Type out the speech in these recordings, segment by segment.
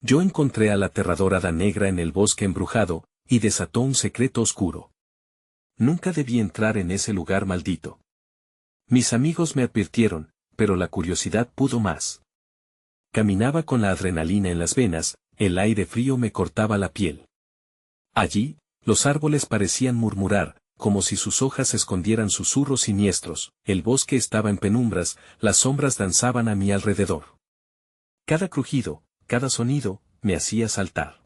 Yo encontré a la aterradora hada negra en el bosque embrujado, y desató un secreto oscuro. Nunca debí entrar en ese lugar maldito. Mis amigos me advirtieron, pero la curiosidad pudo más. Caminaba con la adrenalina en las venas, el aire frío me cortaba la piel. Allí, los árboles parecían murmurar, como si sus hojas escondieran susurros siniestros, el bosque estaba en penumbras, las sombras danzaban a mi alrededor. Cada crujido, cada sonido, me hacía saltar.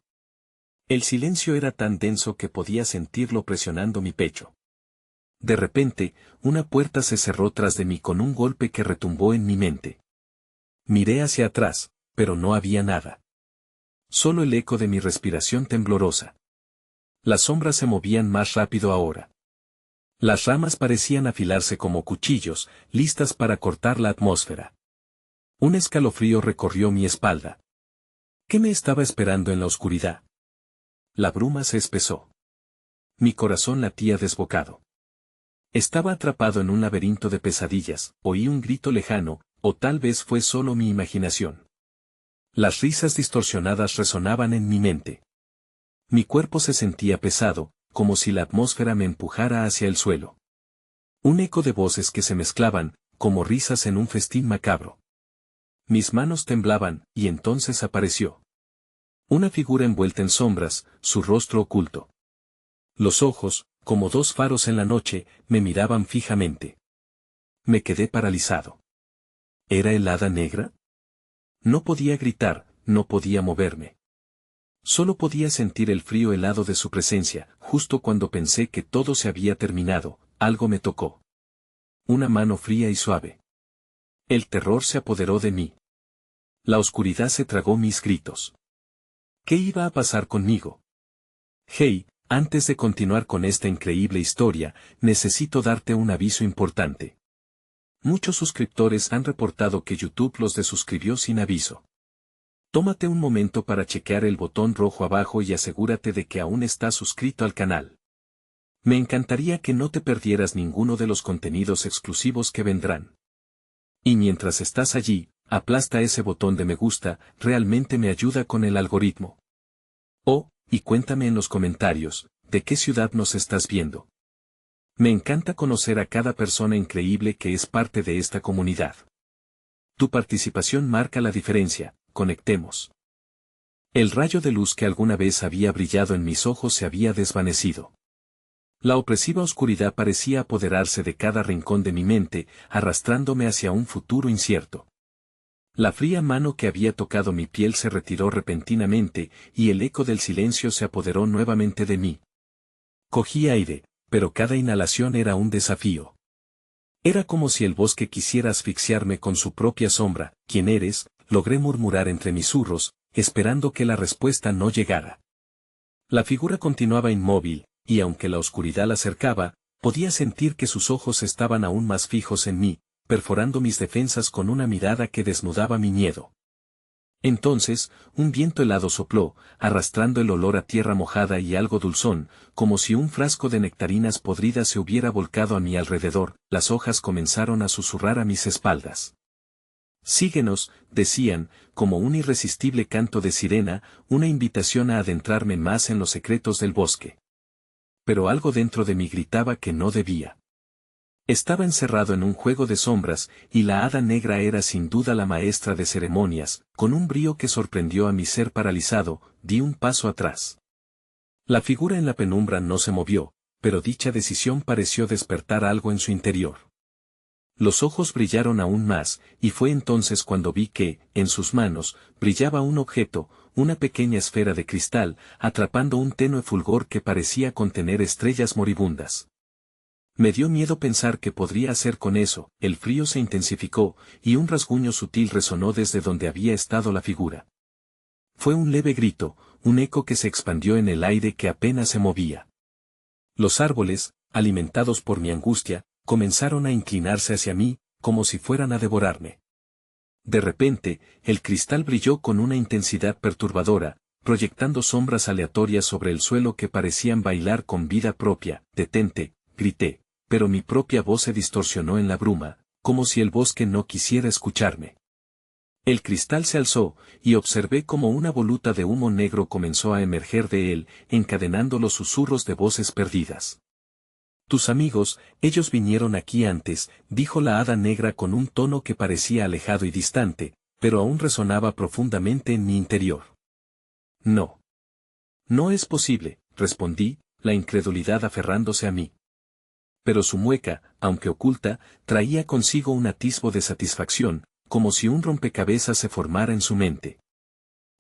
El silencio era tan denso que podía sentirlo presionando mi pecho. De repente, una puerta se cerró tras de mí con un golpe que retumbó en mi mente. Miré hacia atrás, pero no había nada. Solo el eco de mi respiración temblorosa. Las sombras se movían más rápido ahora. Las ramas parecían afilarse como cuchillos, listas para cortar la atmósfera. Un escalofrío recorrió mi espalda. ¿Qué me estaba esperando en la oscuridad? La bruma se espesó. Mi corazón latía desbocado. Estaba atrapado en un laberinto de pesadillas, oí un grito lejano, o tal vez fue solo mi imaginación. Las risas distorsionadas resonaban en mi mente. Mi cuerpo se sentía pesado, como si la atmósfera me empujara hacia el suelo. Un eco de voces que se mezclaban, como risas en un festín macabro. Mis manos temblaban, y entonces apareció. Una figura envuelta en sombras, su rostro oculto. Los ojos, como dos faros en la noche, me miraban fijamente. Me quedé paralizado. ¿Era el hada negra? No podía gritar, no podía moverme. Solo podía sentir el frío helado de su presencia. Justo cuando pensé que todo se había terminado, algo me tocó. Una mano fría y suave. El terror se apoderó de mí. La oscuridad se tragó mis gritos. ¿Qué iba a pasar conmigo? Hey, antes de continuar con esta increíble historia, necesito darte un aviso importante. Muchos suscriptores han reportado que YouTube los desuscribió sin aviso. Tómate un momento para chequear el botón rojo abajo y asegúrate de que aún estás suscrito al canal. Me encantaría que no te perdieras ninguno de los contenidos exclusivos que vendrán. Y mientras estás allí, aplasta ese botón de me gusta, realmente me ayuda con el algoritmo. Oh, y cuéntame en los comentarios, ¿de qué ciudad nos estás viendo? Me encanta conocer a cada persona increíble que es parte de esta comunidad. Tu participación marca la diferencia, conectemos. El rayo de luz que alguna vez había brillado en mis ojos se había desvanecido. La opresiva oscuridad parecía apoderarse de cada rincón de mi mente, arrastrándome hacia un futuro incierto. La fría mano que había tocado mi piel se retiró repentinamente, y el eco del silencio se apoderó nuevamente de mí. Cogí aire, pero cada inhalación era un desafío. Era como si el bosque quisiera asfixiarme con su propia sombra. ¿Quién eres?, logré murmurar entre mis zurros, esperando que la respuesta no llegara. La figura continuaba inmóvil, y aunque la oscuridad la acercaba, podía sentir que sus ojos estaban aún más fijos en mí, perforando mis defensas con una mirada que desnudaba mi miedo. Entonces, un viento helado sopló, arrastrando el olor a tierra mojada y algo dulzón, como si un frasco de nectarinas podridas se hubiera volcado a mi alrededor. Las hojas comenzaron a susurrar a mis espaldas. Síguenos, decían, como un irresistible canto de sirena, una invitación a adentrarme más en los secretos del bosque. Pero algo dentro de mí gritaba que no debía. Estaba encerrado en un juego de sombras, y la hada negra era sin duda la maestra de ceremonias. Con un brío que sorprendió a mi ser paralizado, di un paso atrás. La figura en la penumbra no se movió, pero dicha decisión pareció despertar algo en su interior. Los ojos brillaron aún más, y fue entonces cuando vi que, en sus manos, brillaba un objeto, una pequeña esfera de cristal, atrapando un tenue fulgor que parecía contener estrellas moribundas. Me dio miedo pensar qué podría hacer con eso. El frío se intensificó, y un rasguño sutil resonó desde donde había estado la figura. Fue un leve grito, un eco que se expandió en el aire que apenas se movía. Los árboles, alimentados por mi angustia, comenzaron a inclinarse hacia mí, como si fueran a devorarme. De repente, el cristal brilló con una intensidad perturbadora, proyectando sombras aleatorias sobre el suelo que parecían bailar con vida propia. «Detente», grité, pero mi propia voz se distorsionó en la bruma, como si el bosque no quisiera escucharme. El cristal se alzó, y observé cómo una voluta de humo negro comenzó a emerger de él, encadenando los susurros de voces perdidas. Tus amigos, ellos vinieron aquí antes, dijo la hada negra con un tono que parecía alejado y distante, pero aún resonaba profundamente en mi interior. No. No es posible, respondí, la incredulidad aferrándose a mí. Pero su mueca, aunque oculta, traía consigo un atisbo de satisfacción, como si un rompecabezas se formara en su mente.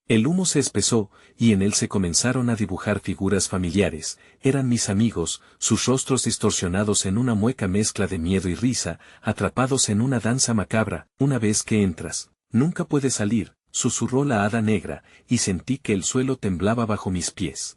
El humo se espesó, y en él se comenzaron a dibujar figuras familiares, eran mis amigos, sus rostros distorsionados en una mueca mezcla de miedo y risa, atrapados en una danza macabra. Una vez que entras, nunca puedes salir, susurró la hada negra, y sentí que el suelo temblaba bajo mis pies.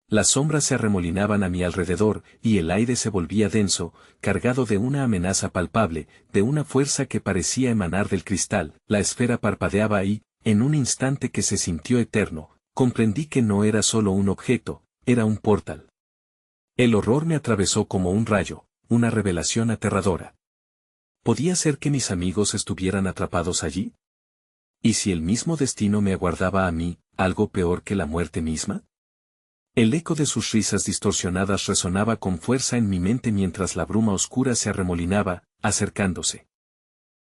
Las sombras se arremolinaban a mi alrededor, y el aire se volvía denso, cargado de una amenaza palpable, de una fuerza que parecía emanar del cristal. La esfera parpadeaba y, en un instante que se sintió eterno, comprendí que no era solo un objeto, era un portal. El horror me atravesó como un rayo, una revelación aterradora. ¿Podía ser que mis amigos estuvieran atrapados allí? ¿Y si el mismo destino me aguardaba a mí, algo peor que la muerte misma? El eco de sus risas distorsionadas resonaba con fuerza en mi mente mientras la bruma oscura se arremolinaba, acercándose.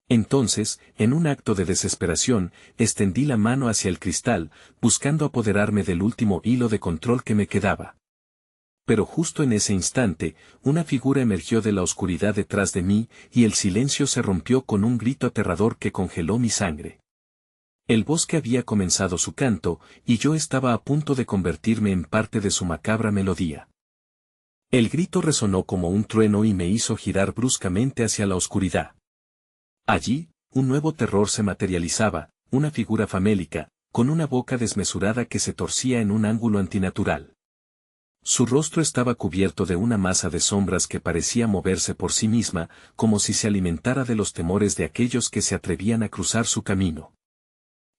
Entonces, en un acto de desesperación, extendí la mano hacia el cristal, buscando apoderarme del último hilo de control que me quedaba. Pero justo en ese instante, una figura emergió de la oscuridad detrás de mí, y el silencio se rompió con un grito aterrador que congeló mi sangre. El bosque había comenzado su canto, y yo estaba a punto de convertirme en parte de su macabra melodía. El grito resonó como un trueno y me hizo girar bruscamente hacia la oscuridad. Allí, un nuevo terror se materializaba, una figura famélica, con una boca desmesurada que se torcía en un ángulo antinatural. Su rostro estaba cubierto de una masa de sombras que parecía moverse por sí misma, como si se alimentara de los temores de aquellos que se atrevían a cruzar su camino.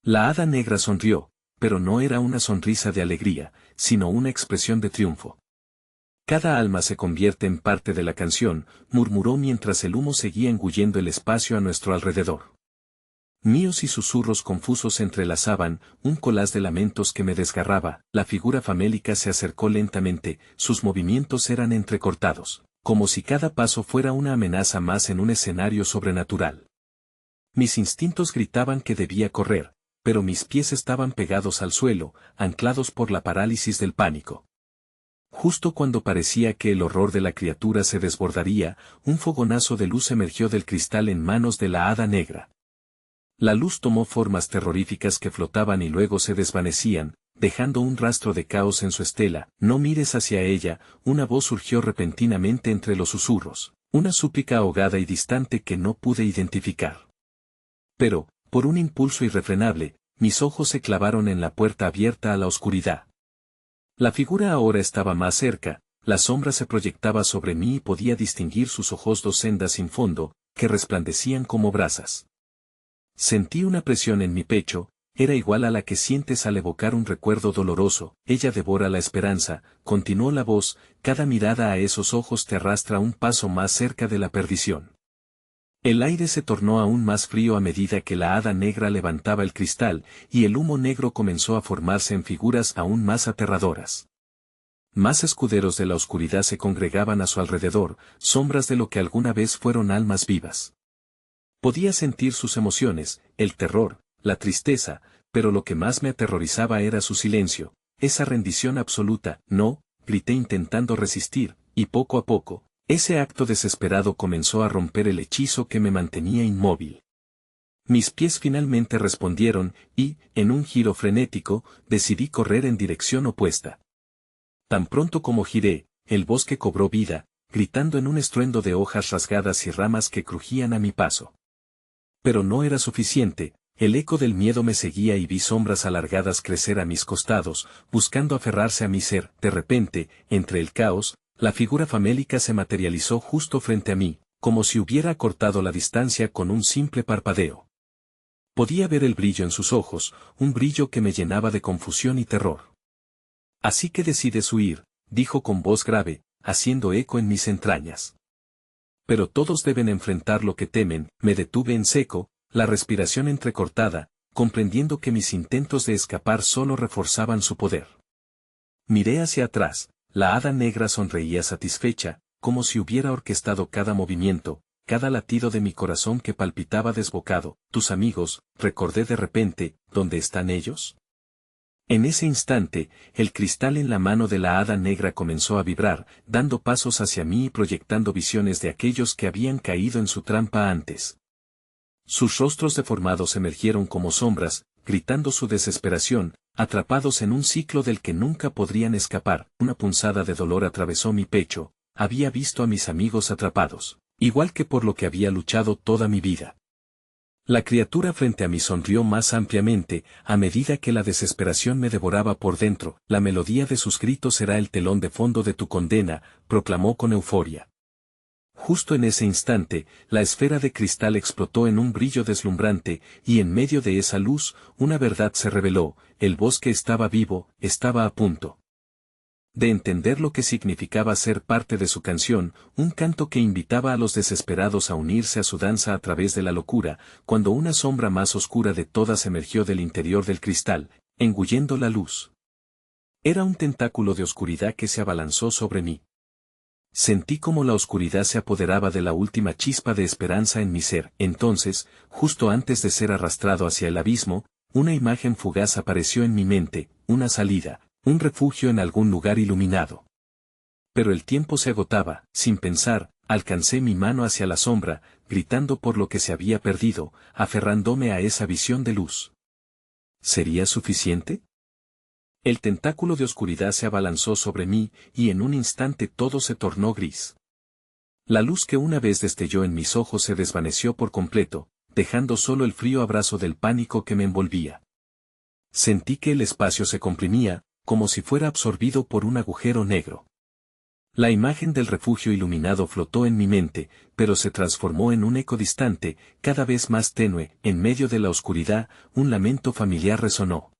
La hada negra sonrió, pero no era una sonrisa de alegría, sino una expresión de triunfo. Cada alma se convierte en parte de la canción, murmuró mientras el humo seguía engullendo el espacio a nuestro alrededor. Míos y susurros confusos se entrelazaban, un colás de lamentos que me desgarraba. La figura famélica se acercó lentamente, sus movimientos eran entrecortados, como si cada paso fuera una amenaza más en un escenario sobrenatural. Mis instintos gritaban que debía correr, pero mis pies estaban pegados al suelo, anclados por la parálisis del pánico. Justo cuando parecía que el horror de la criatura se desbordaría, un fogonazo de luz emergió del cristal en manos de la hada negra. La luz tomó formas terroríficas que flotaban y luego se desvanecían, dejando un rastro de caos en su estela. No mires hacia ella, una voz surgió repentinamente entre los susurros, una súplica ahogada y distante que no pude identificar. Pero, por un impulso irrefrenable, mis ojos se clavaron en la puerta abierta a la oscuridad. La figura ahora estaba más cerca, la sombra se proyectaba sobre mí y podía distinguir sus ojos dos sendas sin fondo, que resplandecían como brasas. Sentí una presión en mi pecho, era igual a la que sientes al evocar un recuerdo doloroso. Ella devora la esperanza, continuó la voz, cada mirada a esos ojos te arrastra un paso más cerca de la perdición. El aire se tornó aún más frío a medida que la hada negra levantaba el cristal, y el humo negro comenzó a formarse en figuras aún más aterradoras. Más escuderos de la oscuridad se congregaban a su alrededor, sombras de lo que alguna vez fueron almas vivas. Podía sentir sus emociones, el terror, la tristeza, pero lo que más me aterrorizaba era su silencio, esa rendición absoluta. No, grité intentando resistir, y poco a poco, ese acto desesperado comenzó a romper el hechizo que me mantenía inmóvil. Mis pies finalmente respondieron, y, en un giro frenético, decidí correr en dirección opuesta. Tan pronto como giré, el bosque cobró vida, gritando en un estruendo de hojas rasgadas y ramas que crujían a mi paso. Pero no era suficiente, el eco del miedo me seguía y vi sombras alargadas crecer a mis costados, buscando aferrarse a mi ser. De repente, entre el caos, la figura famélica se materializó justo frente a mí, como si hubiera cortado la distancia con un simple parpadeo. Podía ver el brillo en sus ojos, un brillo que me llenaba de confusión y terror. Así que decides huir, dijo con voz grave, haciendo eco en mis entrañas. Pero todos deben enfrentar lo que temen. Me detuve en seco, la respiración entrecortada, comprendiendo que mis intentos de escapar solo reforzaban su poder. Miré hacia atrás, la hada negra sonreía satisfecha, como si hubiera orquestado cada movimiento, cada latido de mi corazón que palpitaba desbocado. Tus amigos, recordé de repente, ¿dónde están ellos? En ese instante, el cristal en la mano de la hada negra comenzó a vibrar, dando pasos hacia mí y proyectando visiones de aquellos que habían caído en su trampa antes. Sus rostros deformados emergieron como sombras, gritando su desesperación, atrapados en un ciclo del que nunca podrían escapar. Una punzada de dolor atravesó mi pecho. Había visto a mis amigos atrapados, igual que por lo que había luchado toda mi vida. La criatura frente a mí sonrió más ampliamente, a medida que la desesperación me devoraba por dentro. La melodía de sus gritos será el telón de fondo de tu condena, proclamó con euforia. Justo en ese instante, la esfera de cristal explotó en un brillo deslumbrante, y en medio de esa luz, una verdad se reveló: el bosque estaba vivo, estaba a punto de entender lo que significaba ser parte de su canción, un canto que invitaba a los desesperados a unirse a su danza a través de la locura, cuando una sombra más oscura de todas emergió del interior del cristal, engullendo la luz. Era un tentáculo de oscuridad que se abalanzó sobre mí. Sentí como la oscuridad se apoderaba de la última chispa de esperanza en mi ser. Entonces, justo antes de ser arrastrado hacia el abismo, una imagen fugaz apareció en mi mente, una salida, un refugio en algún lugar iluminado. Pero el tiempo se agotaba. Sin pensar, alcancé mi mano hacia la sombra, gritando por lo que se había perdido, aferrándome a esa visión de luz. ¿Sería suficiente? El tentáculo de oscuridad se abalanzó sobre mí, y en un instante todo se tornó gris. La luz que una vez destelló en mis ojos se desvaneció por completo, dejando solo el frío abrazo del pánico que me envolvía. Sentí que el espacio se comprimía, como si fuera absorbido por un agujero negro. La imagen del refugio iluminado flotó en mi mente, pero se transformó en un eco distante, cada vez más tenue. En medio de la oscuridad, un lamento familiar resonó.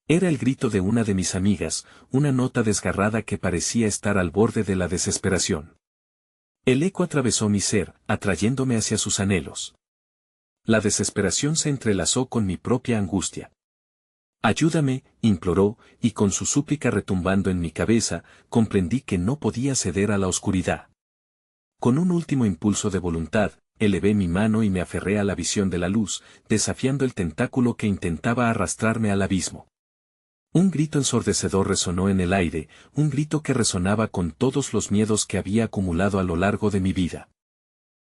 Era el grito de una de mis amigas, una nota desgarrada que parecía estar al borde de la desesperación. El eco atravesó mi ser, atrayéndome hacia sus anhelos. La desesperación se entrelazó con mi propia angustia. Ayúdame, imploró, y con su súplica retumbando en mi cabeza, comprendí que no podía ceder a la oscuridad. Con un último impulso de voluntad, elevé mi mano y me aferré a la visión de la luz, desafiando el tentáculo que intentaba arrastrarme al abismo. Un grito ensordecedor resonó en el aire, un grito que resonaba con todos los miedos que había acumulado a lo largo de mi vida.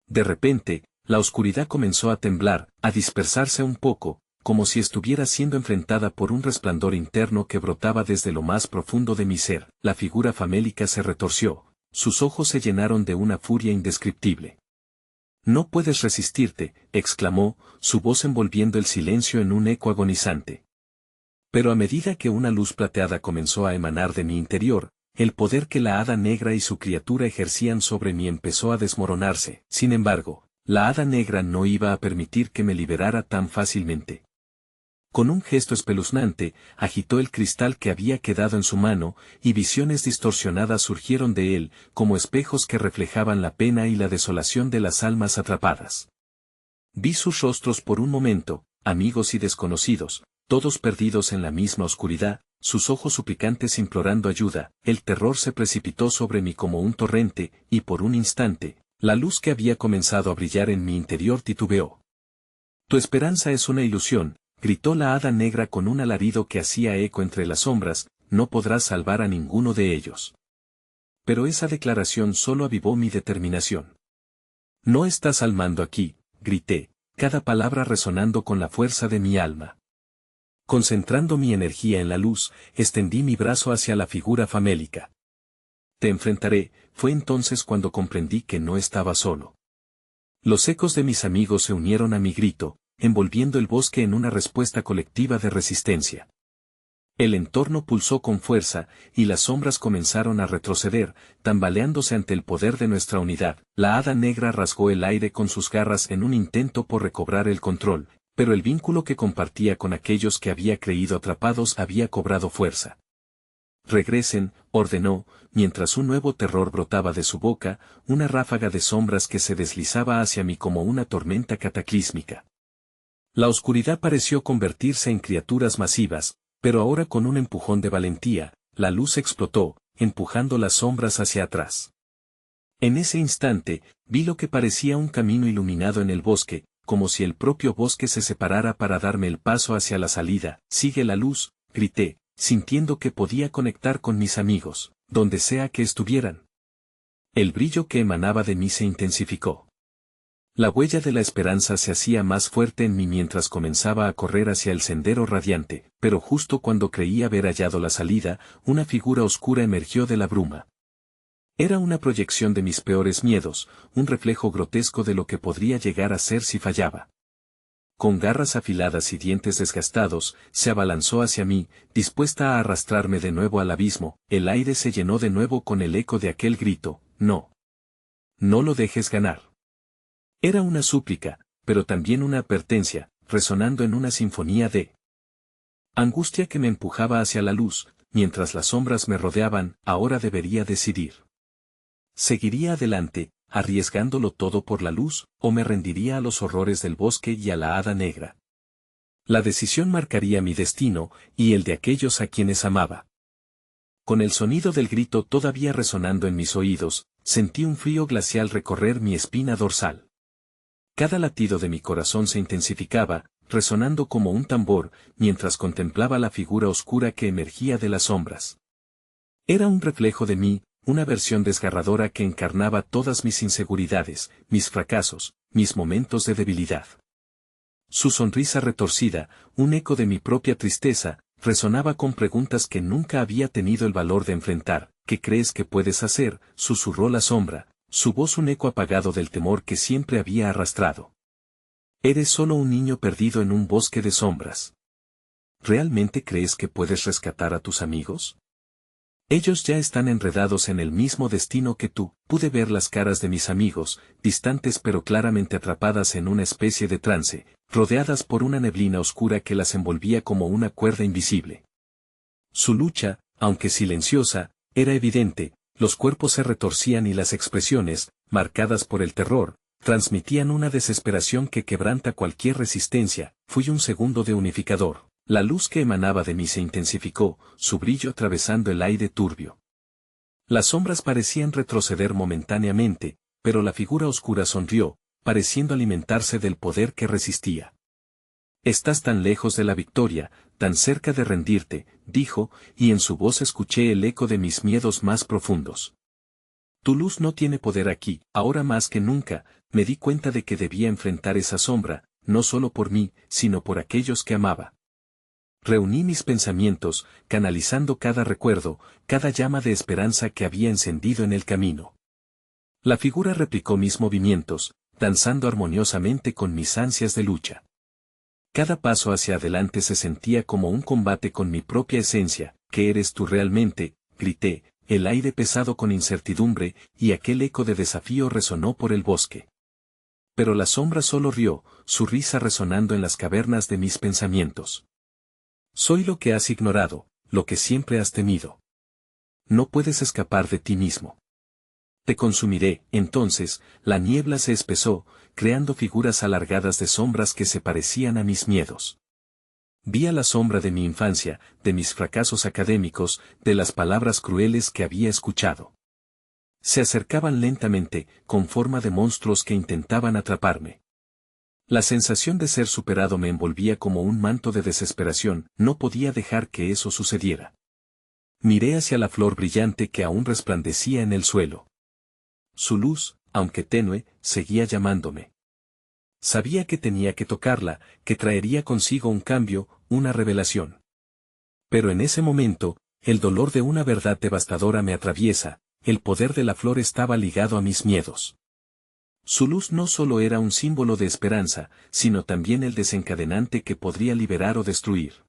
De repente, la oscuridad comenzó a temblar, a dispersarse un poco, como si estuviera siendo enfrentada por un resplandor interno que brotaba desde lo más profundo de mi ser. La figura famélica se retorció, sus ojos se llenaron de una furia indescriptible. «No puedes resistirte», exclamó, su voz envolviendo el silencio en un eco agonizante. Pero a medida que una luz plateada comenzó a emanar de mi interior, el poder que la hada negra y su criatura ejercían sobre mí empezó a desmoronarse. Sin embargo, la hada negra no iba a permitir que me liberara tan fácilmente. Con un gesto espeluznante, agitó el cristal que había quedado en su mano, y visiones distorsionadas surgieron de él, como espejos que reflejaban la pena y la desolación de las almas atrapadas. Vi sus rostros por un momento, amigos y desconocidos, todos perdidos en la misma oscuridad, sus ojos suplicantes implorando ayuda. El terror se precipitó sobre mí como un torrente, y por un instante, la luz que había comenzado a brillar en mi interior titubeó. «Tu esperanza es una ilusión», gritó la hada negra con un alarido que hacía eco entre las sombras, «no podrás salvar a ninguno de ellos». Pero esa declaración solo avivó mi determinación. «No estás al mando aquí», grité, cada palabra resonando con la fuerza de mi alma. Concentrando mi energía en la luz, extendí mi brazo hacia la figura famélica. «Te enfrentaré», fue entonces cuando comprendí que no estaba solo. Los ecos de mis amigos se unieron a mi grito, envolviendo el bosque en una respuesta colectiva de resistencia. El entorno pulsó con fuerza, y las sombras comenzaron a retroceder, tambaleándose ante el poder de nuestra unidad. La hada negra rasgó el aire con sus garras en un intento por recobrar el control, pero el vínculo que compartía con aquellos que había creído atrapados había cobrado fuerza. «Regresen», ordenó, mientras un nuevo terror brotaba de su boca, una ráfaga de sombras que se deslizaba hacia mí como una tormenta cataclísmica. La oscuridad pareció convertirse en criaturas masivas, pero ahora con un empujón de valentía, la luz explotó, empujando las sombras hacia atrás. En ese instante, vi lo que parecía un camino iluminado en el bosque, como si el propio bosque se separara para darme el paso hacia la salida. Sigue la luz, grité, sintiendo que podía conectar con mis amigos, donde sea que estuvieran. El brillo que emanaba de mí se intensificó. La huella de la esperanza se hacía más fuerte en mí mientras comenzaba a correr hacia el sendero radiante, pero justo cuando creí haber hallado la salida, una figura oscura emergió de la bruma. Era una proyección de mis peores miedos, un reflejo grotesco de lo que podría llegar a ser si fallaba. Con garras afiladas y dientes desgastados, se abalanzó hacia mí, dispuesta a arrastrarme de nuevo al abismo. El aire se llenó de nuevo con el eco de aquel grito: no. No lo dejes ganar. Era una súplica, pero también una advertencia, resonando en una sinfonía de angustia que me empujaba hacia la luz, mientras las sombras me rodeaban. Ahora debería decidir. ¿Seguiría adelante, arriesgándolo todo por la luz, o me rendiría a los horrores del bosque y a la hada negra? La decisión marcaría mi destino, y el de aquellos a quienes amaba. Con el sonido del grito todavía resonando en mis oídos, sentí un frío glacial recorrer mi espina dorsal. Cada latido de mi corazón se intensificaba, resonando como un tambor, mientras contemplaba la figura oscura que emergía de las sombras. Era un reflejo de mí, una versión desgarradora que encarnaba todas mis inseguridades, mis fracasos, mis momentos de debilidad. Su sonrisa retorcida, un eco de mi propia tristeza, resonaba con preguntas que nunca había tenido el valor de enfrentar. ¿Qué crees que puedes hacer?, susurró la sombra, su voz un eco apagado del temor que siempre había arrastrado. Eres solo un niño perdido en un bosque de sombras. ¿Realmente crees que puedes rescatar a tus amigos? Ellos ya están enredados en el mismo destino que tú. Pude ver las caras de mis amigos, distantes pero claramente atrapadas en una especie de trance, rodeadas por una neblina oscura que las envolvía como una cuerda invisible. Su lucha, aunque silenciosa, era evidente. Los cuerpos se retorcían y las expresiones, marcadas por el terror, transmitían una desesperación que quebranta cualquier resistencia. Fui un segundo de unificador. La luz que emanaba de mí se intensificó, su brillo atravesando el aire turbio. Las sombras parecían retroceder momentáneamente, pero la figura oscura sonrió, pareciendo alimentarse del poder que resistía. Estás tan lejos de la victoria, tan cerca de rendirte, dijo, y en su voz escuché el eco de mis miedos más profundos. Tu luz no tiene poder aquí. Ahora más que nunca, me di cuenta de que debía enfrentar esa sombra, no solo por mí, sino por aquellos que amaba. Reuní mis pensamientos, canalizando cada recuerdo, cada llama de esperanza que había encendido en el camino. La figura replicó mis movimientos, danzando armoniosamente con mis ansias de lucha. Cada paso hacia adelante se sentía como un combate con mi propia esencia. ¿Qué eres tú realmente?, grité, el aire pesado con incertidumbre, y aquel eco de desafío resonó por el bosque. Pero la sombra solo rió, su risa resonando en las cavernas de mis pensamientos. Soy lo que has ignorado, lo que siempre has temido. No puedes escapar de ti mismo. Te consumiré. Entonces, la niebla se espesó, creando figuras alargadas de sombras que se parecían a mis miedos. Vi a la sombra de mi infancia, de mis fracasos académicos, de las palabras crueles que había escuchado. Se acercaban lentamente, con forma de monstruos que intentaban atraparme. La sensación de ser superado me envolvía como un manto de desesperación. No podía dejar que eso sucediera. Miré hacia la flor brillante que aún resplandecía en el suelo. Su luz, aunque tenue, seguía llamándome. Sabía que tenía que tocarla, que traería consigo un cambio, una revelación. Pero en ese momento, el dolor de una verdad devastadora me atraviesa. El poder de la flor estaba ligado a mis miedos. Su luz no solo era un símbolo de esperanza, sino también el desencadenante que podría liberar o destruir.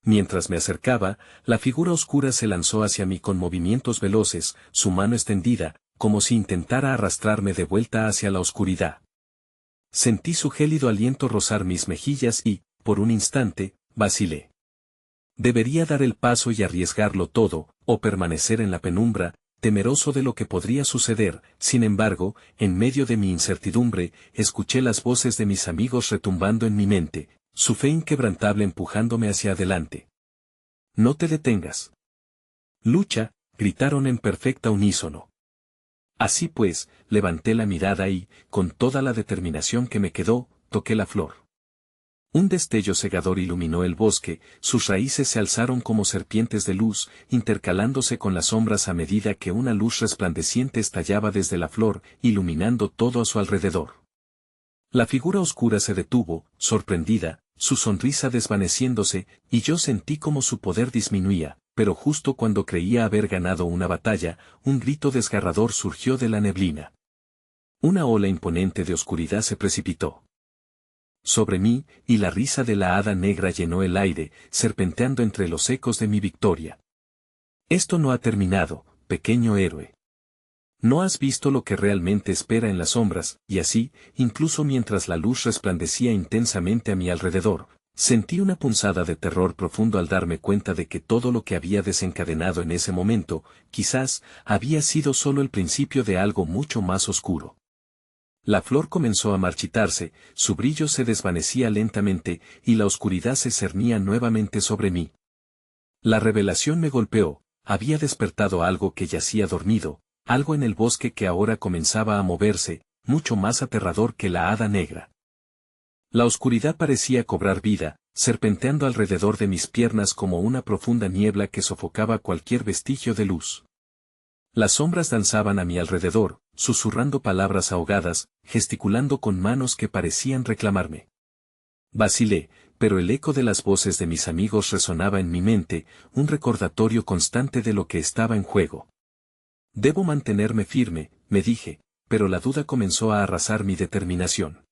Mientras me acercaba, la figura oscura se lanzó hacia mí con movimientos veloces, su mano extendida, como si intentara arrastrarme de vuelta hacia la oscuridad. Sentí su gélido aliento rozar mis mejillas y, por un instante, vacilé. Debería dar el paso y arriesgarlo todo, o permanecer en la penumbra. temeroso de lo que podría suceder. Sin embargo, en medio de mi incertidumbre, escuché las voces de mis amigos retumbando en mi mente, su fe inquebrantable empujándome hacia adelante. No te detengas. Lucha, gritaron en perfecta unísono. Así pues, levanté la mirada y, con toda la determinación que me quedó, toqué la flor. Un destello cegador iluminó el bosque, sus raíces se alzaron como serpientes de luz, intercalándose con las sombras a medida que una luz resplandeciente estallaba desde la flor, iluminando todo a su alrededor. La figura oscura se detuvo, sorprendida, su sonrisa desvaneciéndose, y yo sentí como su poder disminuía, pero justo cuando creía haber ganado una batalla, un grito desgarrador surgió de la neblina. Una ola imponente de oscuridad se precipitó sobre mí, y la risa de la hada negra llenó el aire, serpenteando entre los ecos de mi victoria. Esto no ha terminado, pequeño héroe. No has visto lo que realmente espera en las sombras, y así, incluso mientras la luz resplandecía intensamente a mi alrededor, sentí una punzada de terror profundo al darme cuenta de que todo lo que había desencadenado en ese momento, quizás, había sido solo el principio de algo mucho más oscuro. La flor comenzó a marchitarse, su brillo se desvanecía lentamente, y la oscuridad se cernía nuevamente sobre mí. La revelación me golpeó, había despertado algo que yacía dormido, algo en el bosque que ahora comenzaba a moverse, mucho más aterrador que la hada negra. La oscuridad parecía cobrar vida, serpenteando alrededor de mis piernas como una profunda niebla que sofocaba cualquier vestigio de luz. Las sombras danzaban a mi alrededor, susurrando palabras ahogadas, gesticulando con manos que parecían reclamarme. Vacilé, pero el eco de las voces de mis amigos resonaba en mi mente, un recordatorio constante de lo que estaba en juego. Debo mantenerme firme, me dije, pero la duda comenzó a arrasar mi determinación.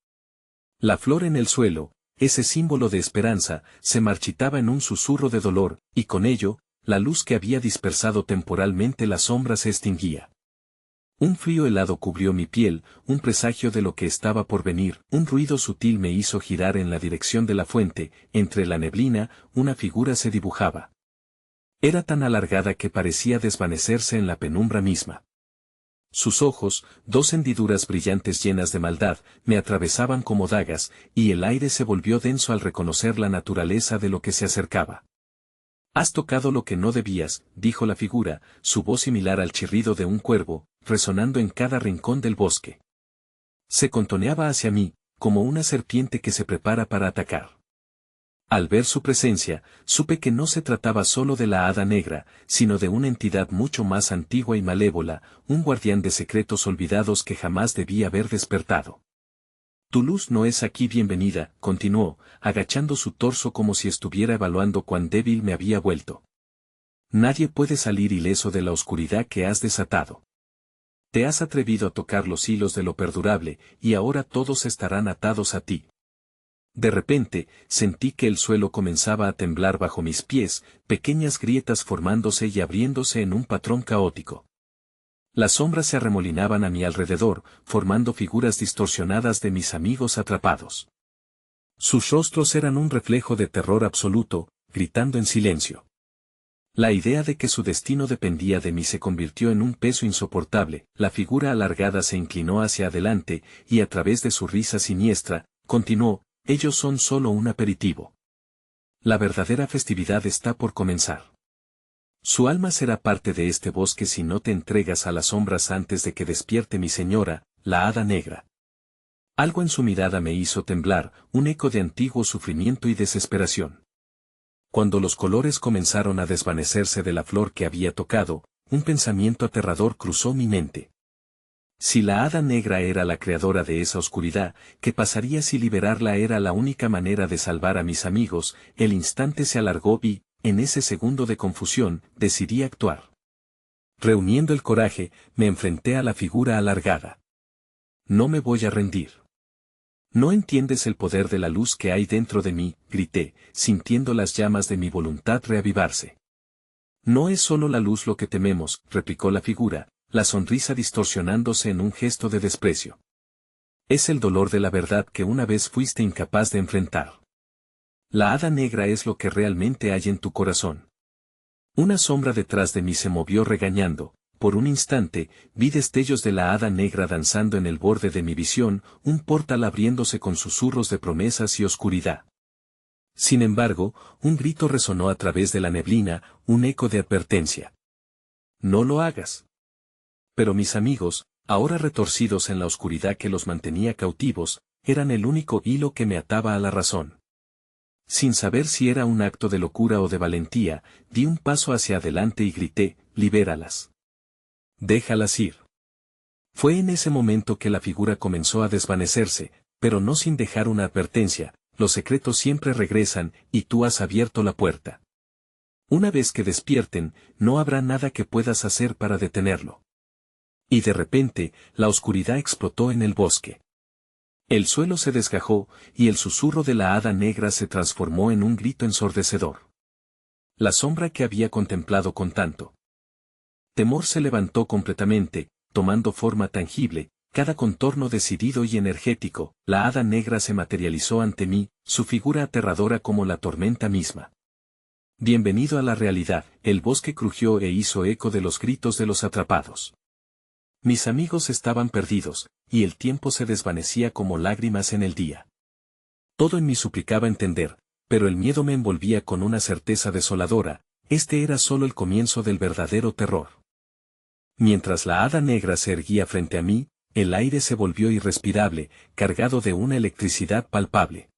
La flor en el suelo, ese símbolo de esperanza, se marchitaba en un susurro de dolor, y con ello, la luz que había dispersado temporalmente la sombra se extinguía. Un frío helado cubrió mi piel, un presagio de lo que estaba por venir, un ruido sutil me hizo girar en la dirección de la fuente, entre la neblina, una figura se dibujaba. Era tan alargada que parecía desvanecerse en la penumbra misma. Sus ojos, dos hendiduras brillantes llenas de maldad, me atravesaban como dagas, y el aire se volvió denso al reconocer la naturaleza de lo que se acercaba. «Has tocado lo que no debías», dijo la figura, su voz similar al chirrido de un cuervo, resonando en cada rincón del bosque. Se contoneaba hacia mí, como una serpiente que se prepara para atacar. Al ver su presencia, supe que no se trataba solo de la hada negra, sino de una entidad mucho más antigua y malévola, un guardián de secretos olvidados que jamás debía haber despertado. «Tu luz no es aquí bienvenida», continuó, agachando su torso como si estuviera evaluando cuán débil me había vuelto. «Nadie puede salir ileso de la oscuridad que has desatado. Te has atrevido a tocar los hilos de lo perdurable, y ahora todos estarán atados a ti». De repente, sentí que el suelo comenzaba a temblar bajo mis pies, pequeñas grietas formándose y abriéndose en un patrón caótico. Las sombras se arremolinaban a mi alrededor, formando figuras distorsionadas de mis amigos atrapados. Sus rostros eran un reflejo de terror absoluto, gritando en silencio. La idea de que su destino dependía de mí se convirtió en un peso insoportable. La figura alargada se inclinó hacia adelante, y a través de su risa siniestra, continuó: «Ellos son solo un aperitivo. La verdadera festividad está por comenzar. Su alma será parte de este bosque si no te entregas a las sombras antes de que despierte mi señora, la hada negra». Algo en su mirada me hizo temblar, un eco de antiguo sufrimiento y desesperación. Cuando los colores comenzaron a desvanecerse de la flor que había tocado, un pensamiento aterrador cruzó mi mente. Si la hada negra era la creadora de esa oscuridad, ¿qué pasaría si liberarla era la única manera de salvar a mis amigos? El instante se alargó y, en ese segundo de confusión, decidí actuar. Reuniendo el coraje, me enfrenté a la figura alargada. «No me voy a rendir». «No entiendes el poder de la luz que hay dentro de mí», grité, sintiendo las llamas de mi voluntad reavivarse. «No es solo la luz lo que tememos», replicó la figura, la sonrisa distorsionándose en un gesto de desprecio. «Es el dolor de la verdad que una vez fuiste incapaz de enfrentar. La hada negra es lo que realmente hay en tu corazón». Una sombra detrás de mí se movió regañando, por un instante, vi destellos de la hada negra danzando en el borde de mi visión, un portal abriéndose con susurros de promesas y oscuridad. Sin embargo, un grito resonó a través de la neblina, un eco de advertencia. No lo hagas. Pero mis amigos, ahora retorcidos en la oscuridad que los mantenía cautivos, eran el único hilo que me ataba a la razón. Sin saber si era un acto de locura o de valentía, di un paso hacia adelante y grité, libéralas. Déjalas ir. Fue en ese momento que la figura comenzó a desvanecerse, pero no sin dejar una advertencia, los secretos siempre regresan, y tú has abierto la puerta. Una vez que despierten, no habrá nada que puedas hacer para detenerlo. Y de repente, la oscuridad explotó en el bosque. El suelo se desgajó, y el susurro de la hada negra se transformó en un grito ensordecedor. La sombra que había contemplado con tanto temor se levantó completamente, tomando forma tangible, cada contorno decidido y energético, la hada negra se materializó ante mí, su figura aterradora como la tormenta misma. Bienvenido a la realidad, el bosque crujió e hizo eco de los gritos de los atrapados. Mis amigos estaban perdidos, y el tiempo se desvanecía como lágrimas en el día. Todo en mí suplicaba entender, pero el miedo me envolvía con una certeza desoladora, este era solo el comienzo del verdadero terror. Mientras la hada negra se erguía frente a mí, el aire se volvió irrespirable, cargado de una electricidad palpable.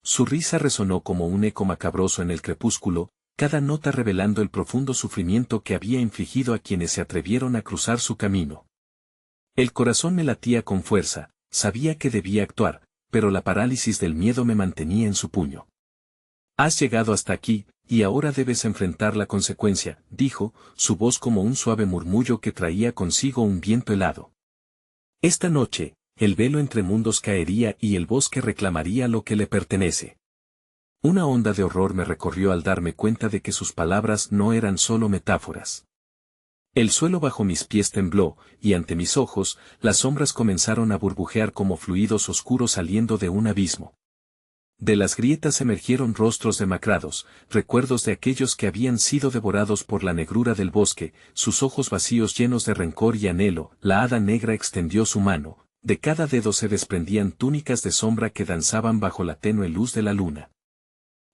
Su risa resonó como un eco macabroso en el crepúsculo, cada nota revelando el profundo sufrimiento que había infligido a quienes se atrevieron a cruzar su camino. El corazón me latía con fuerza, sabía que debía actuar, pero la parálisis del miedo me mantenía en su puño. Has llegado hasta aquí, y ahora debes enfrentar la consecuencia, dijo, su voz como un suave murmullo que traía consigo un viento helado. Esta noche, el velo entre mundos caería y el bosque reclamaría lo que le pertenece. Una onda de horror me recorrió al darme cuenta de que sus palabras no eran solo metáforas. El suelo bajo mis pies tembló, y ante mis ojos, las sombras comenzaron a burbujear como fluidos oscuros saliendo de un abismo. De las grietas emergieron rostros demacrados, recuerdos de aquellos que habían sido devorados por la negrura del bosque, sus ojos vacíos llenos de rencor y anhelo. La hada negra extendió su mano, de cada dedo se desprendían túnicas de sombra que danzaban bajo la tenue luz de la luna.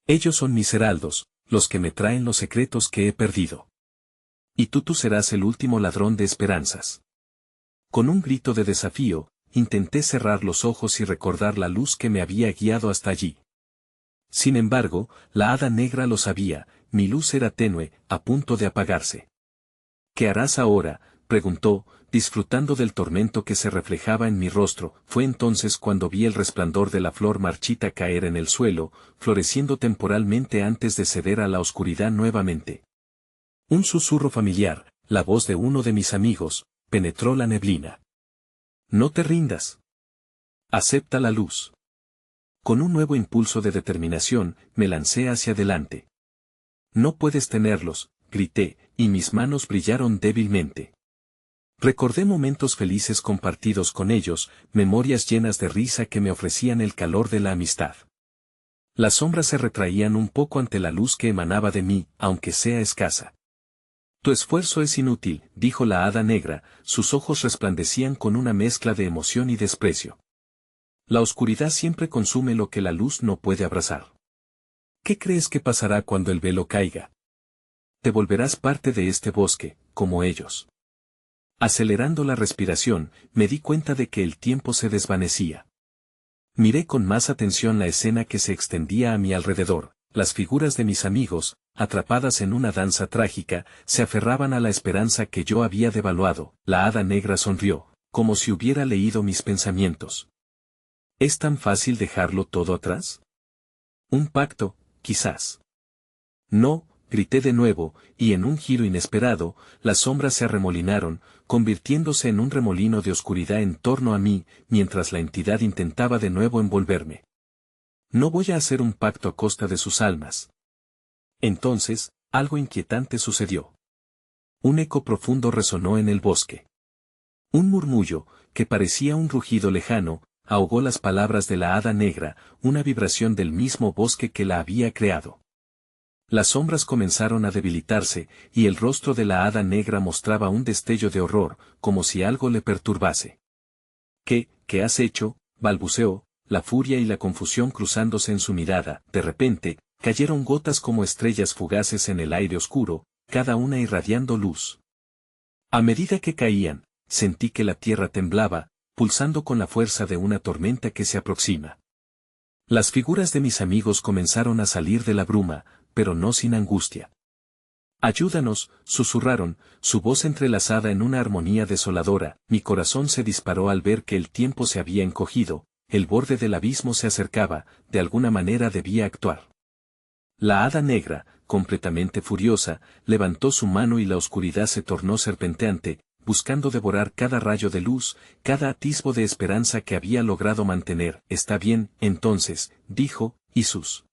Ellos son mis heraldos, los que me traen los secretos que he perdido. Y tú serás el último ladrón de esperanzas. Con un grito de desafío, intenté cerrar los ojos y recordar la luz que me había guiado hasta allí. Sin embargo, la hada negra lo sabía, mi luz era tenue, a punto de apagarse. ¿Qué harás ahora?, preguntó, disfrutando del tormento que se reflejaba en mi rostro. Fue entonces cuando vi el resplandor de la flor marchita caer en el suelo, floreciendo temporalmente antes de ceder a la oscuridad nuevamente. Un susurro familiar, la voz de uno de mis amigos, penetró la neblina. No te rindas. Acepta la luz. Con un nuevo impulso de determinación, me lancé hacia adelante. No puedes tenerlos, grité, y mis manos brillaron débilmente. Recordé momentos felices compartidos con ellos, memorias llenas de risa que me ofrecían el calor de la amistad. Las sombras se retraían un poco ante la luz que emanaba de mí, aunque sea escasa. Tu esfuerzo es inútil, dijo la hada negra, sus ojos resplandecían con una mezcla de emoción y desprecio. La oscuridad siempre consume lo que la luz no puede abrazar. ¿Qué crees que pasará cuando el velo caiga? Te volverás parte de este bosque, como ellos. Acelerando la respiración, me di cuenta de que el tiempo se desvanecía. Miré con más atención la escena que se extendía a mi alrededor. Las figuras de mis amigos, atrapadas en una danza trágica, se aferraban a la esperanza que yo había devaluado. La hada negra sonrió, como si hubiera leído mis pensamientos. ¿Es tan fácil dejarlo todo atrás? Un pacto, quizás. No, grité de nuevo, y en un giro inesperado, las sombras se arremolinaron, convirtiéndose en un remolino de oscuridad en torno a mí, mientras la entidad intentaba de nuevo envolverme. No voy a hacer un pacto a costa de sus almas. Entonces, algo inquietante sucedió. Un eco profundo resonó en el bosque. Un murmullo, que parecía un rugido lejano, ahogó las palabras de la hada negra, una vibración del mismo bosque que la había creado. Las sombras comenzaron a debilitarse, y el rostro de la hada negra mostraba un destello de horror, como si algo le perturbase. ¿Qué has hecho?, balbuceó, la furia y la confusión cruzándose en su mirada. De repente, cayeron gotas como estrellas fugaces en el aire oscuro, cada una irradiando luz. A medida que caían, sentí que la tierra temblaba, pulsando con la fuerza de una tormenta que se aproxima. Las figuras de mis amigos comenzaron a salir de la bruma, pero no sin angustia. «Ayúdanos», susurraron, su voz entrelazada en una armonía desoladora. Mi corazón se disparó al ver que el tiempo se había encogido, el borde del abismo se acercaba, de alguna manera debía actuar. La hada negra, completamente furiosa, levantó su mano y la oscuridad se tornó serpenteante, buscando devorar cada rayo de luz, cada atisbo de esperanza que había logrado mantener. «Está bien, entonces», dijo, y sus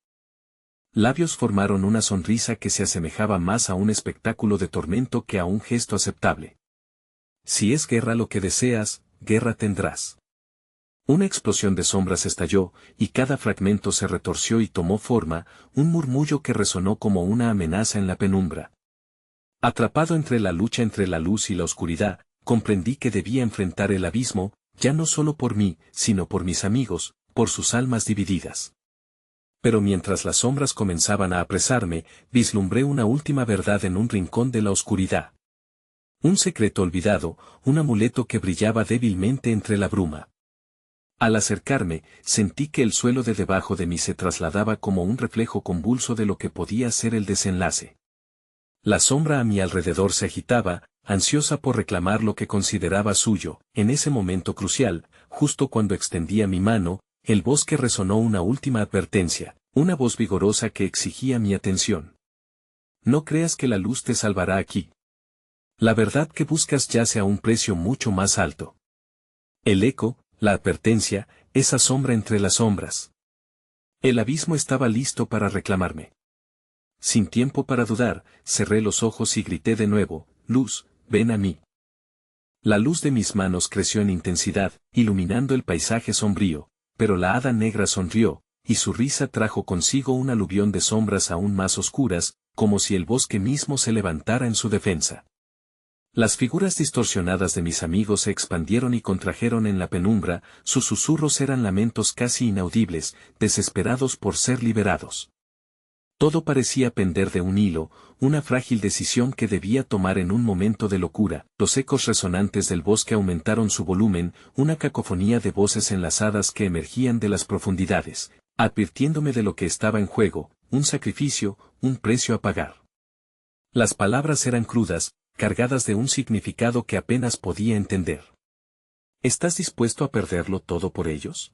labios formaron una sonrisa que se asemejaba más a un espectáculo de tormento que a un gesto aceptable. «Si es guerra lo que deseas, guerra tendrás». Una explosión de sombras estalló, y cada fragmento se retorció y tomó forma, un murmullo que resonó como una amenaza en la penumbra. Atrapado entre la lucha entre la luz y la oscuridad, comprendí que debía enfrentar el abismo, ya no solo por mí, sino por mis amigos, por sus almas divididas. Pero mientras las sombras comenzaban a apresarme, vislumbré una última verdad en un rincón de la oscuridad. Un secreto olvidado, un amuleto que brillaba débilmente entre la bruma. Al acercarme, sentí que el suelo de debajo de mí se trasladaba como un reflejo convulso de lo que podía ser el desenlace. La sombra a mi alrededor se agitaba, ansiosa por reclamar lo que consideraba suyo. En ese momento crucial, justo cuando extendía mi mano, el bosque resonó una última advertencia, una voz vigorosa que exigía mi atención. «No creas que la luz te salvará aquí. La verdad que buscas yace a un precio mucho más alto». El eco, la advertencia, esa sombra entre las sombras. El abismo estaba listo para reclamarme. Sin tiempo para dudar, cerré los ojos y grité de nuevo: «Luz, ven a mí». La luz de mis manos creció en intensidad, iluminando el paisaje sombrío, pero la hada negra sonrió, y su risa trajo consigo un aluvión de sombras aún más oscuras, como si el bosque mismo se levantara en su defensa. Las figuras distorsionadas de mis amigos se expandieron y contrajeron en la penumbra, sus susurros eran lamentos casi inaudibles, desesperados por ser liberados. Todo parecía pender de un hilo, una frágil decisión que debía tomar en un momento de locura. Los ecos resonantes del bosque aumentaron su volumen, una cacofonía de voces enlazadas que emergían de las profundidades, advirtiéndome de lo que estaba en juego, un sacrificio, un precio a pagar. Las palabras eran crudas, cargadas de un significado que apenas podía entender. ¿Estás dispuesto a perderlo todo por ellos?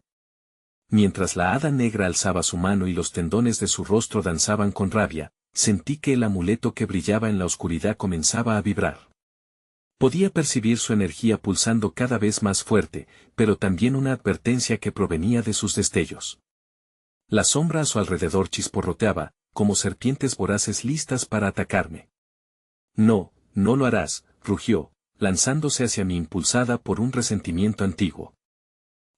Mientras la hada negra alzaba su mano y los tendones de su rostro danzaban con rabia, sentí que el amuleto que brillaba en la oscuridad comenzaba a vibrar. Podía percibir su energía pulsando cada vez más fuerte, pero también una advertencia que provenía de sus destellos. La sombra a su alrededor chisporroteaba, como serpientes voraces listas para atacarme. «No, no lo harás», rugió, lanzándose hacia mí impulsada por un resentimiento antiguo.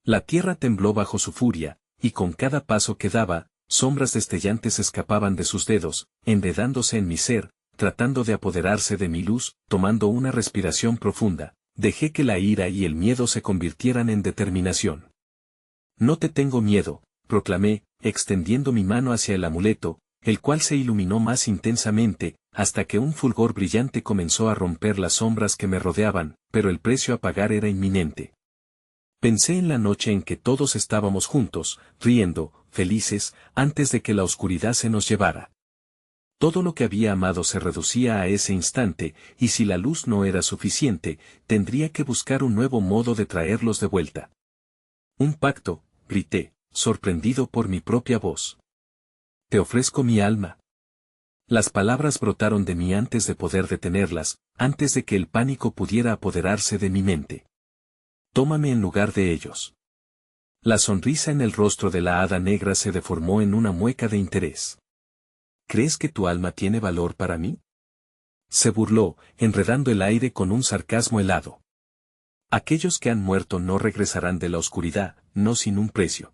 La tierra tembló bajo su furia, y con cada paso que daba, sombras destellantes escapaban de sus dedos, enredándose en mi ser, tratando de apoderarse de mi luz. Tomando una respiración profunda, dejé que la ira y el miedo se convirtieran en determinación. «No te tengo miedo», proclamé, extendiendo mi mano hacia el amuleto, el cual se iluminó más intensamente, hasta que un fulgor brillante comenzó a romper las sombras que me rodeaban, pero el precio a pagar era inminente. Pensé en la noche en que todos estábamos juntos, riendo, felices, antes de que la oscuridad se nos llevara. Todo lo que había amado se reducía a ese instante, y si la luz no era suficiente, tendría que buscar un nuevo modo de traerlos de vuelta. «Un pacto», grité, sorprendido por mi propia voz. «Te ofrezco mi alma». Las palabras brotaron de mí antes de poder detenerlas, antes de que el pánico pudiera apoderarse de mi mente. «Tómame en lugar de ellos». La sonrisa en el rostro de la hada negra se deformó en una mueca de interés. «¿Crees que tu alma tiene valor para mí?». Se burló, enredando el aire con un sarcasmo helado. «Aquellos que han muerto no regresarán de la oscuridad, no sin un precio».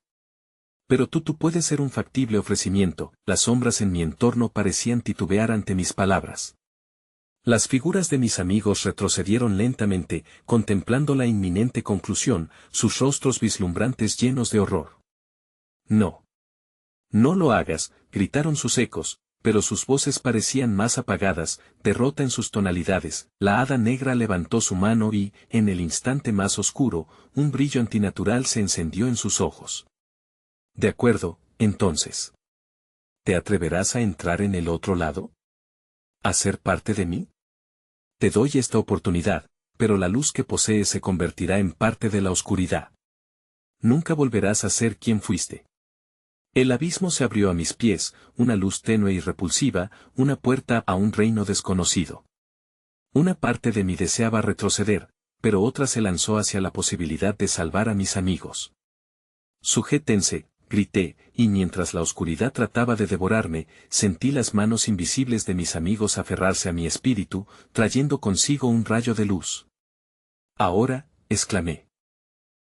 Pero tú puedes ser un factible ofrecimiento. Las sombras en mi entorno parecían titubear ante mis palabras. Las figuras de mis amigos retrocedieron lentamente, contemplando la inminente conclusión, sus rostros vislumbrantes llenos de horror. No. No lo hagas, gritaron sus ecos, pero sus voces parecían más apagadas, derrota en sus tonalidades. La hada negra levantó su mano y, en el instante más oscuro, un brillo antinatural se encendió en sus ojos. De acuerdo, entonces. ¿Te atreverás a entrar en el otro lado? ¿A ser parte de mí? Te doy esta oportunidad, pero la luz que posees se convertirá en parte de la oscuridad. Nunca volverás a ser quien fuiste. El abismo se abrió a mis pies, una luz tenue y repulsiva, una puerta a un reino desconocido. Una parte de mí deseaba retroceder, pero otra se lanzó hacia la posibilidad de salvar a mis amigos. Sujétense, grité, y mientras la oscuridad trataba de devorarme, sentí las manos invisibles de mis amigos aferrarse a mi espíritu, trayendo consigo un rayo de luz. Ahora, exclamé.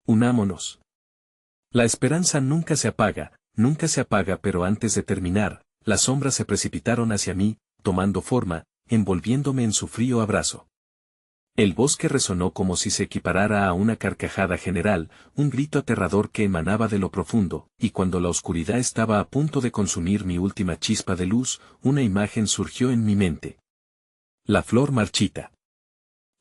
Unámonos. La esperanza nunca se apaga, pero antes de terminar, las sombras se precipitaron hacia mí, tomando forma, envolviéndome en su frío abrazo. El bosque resonó como si se equiparara a una carcajada general, un grito aterrador que emanaba de lo profundo, y cuando la oscuridad estaba a punto de consumir mi última chispa de luz, una imagen surgió en mi mente. La flor marchita.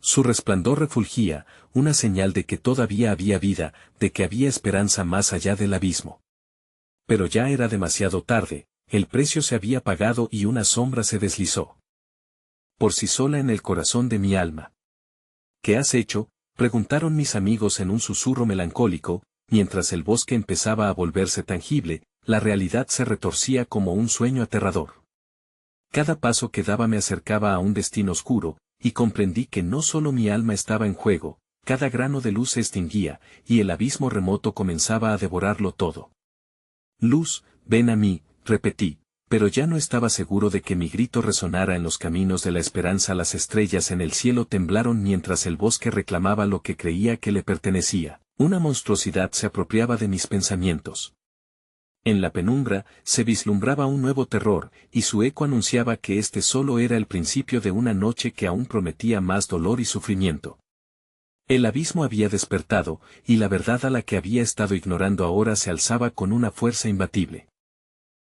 Su resplandor refulgía, una señal de que todavía había vida, de que había esperanza más allá del abismo. Pero ya era demasiado tarde, el precio se había pagado y una sombra se deslizó por sí sola en el corazón de mi alma. ¿Qué has hecho?, preguntaron mis amigos en un susurro melancólico, mientras el bosque empezaba a volverse tangible, la realidad se retorcía como un sueño aterrador. Cada paso que daba me acercaba a un destino oscuro, y comprendí que no solo mi alma estaba en juego, cada grano de luz se extinguía, y el abismo remoto comenzaba a devorarlo todo. Luz, ven a mí, repetí, pero ya no estaba seguro de que mi grito resonara en los caminos de la esperanza. Las estrellas en el cielo temblaron mientras el bosque reclamaba lo que creía que le pertenecía. Una monstruosidad se apropiaba de mis pensamientos. En la penumbra, se vislumbraba un nuevo terror, y su eco anunciaba que este solo era el principio de una noche que aún prometía más dolor y sufrimiento. El abismo había despertado, y la verdad a la que había estado ignorando ahora se alzaba con una fuerza imbatible.